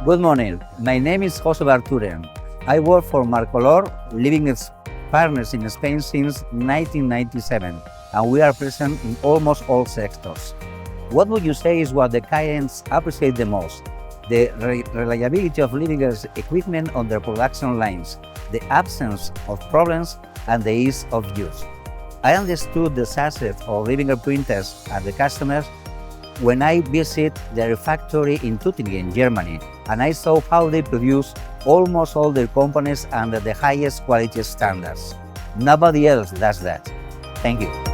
Good morning. My name is José Barturen. I work for Markcolor, Leibinger's partners in Spain since 1997, and we are present in almost all sectors. What would you say is what the clients appreciate the most? The reliability of Leibinger's equipment on their production lines, the absence of problems, and the ease of use. I understood the success of Leibinger printers at the customers when I visit their factory in Tuttlingen, Germany, and I saw how they produce almost all their components under the highest quality standards. Nobody else does that. Thank you.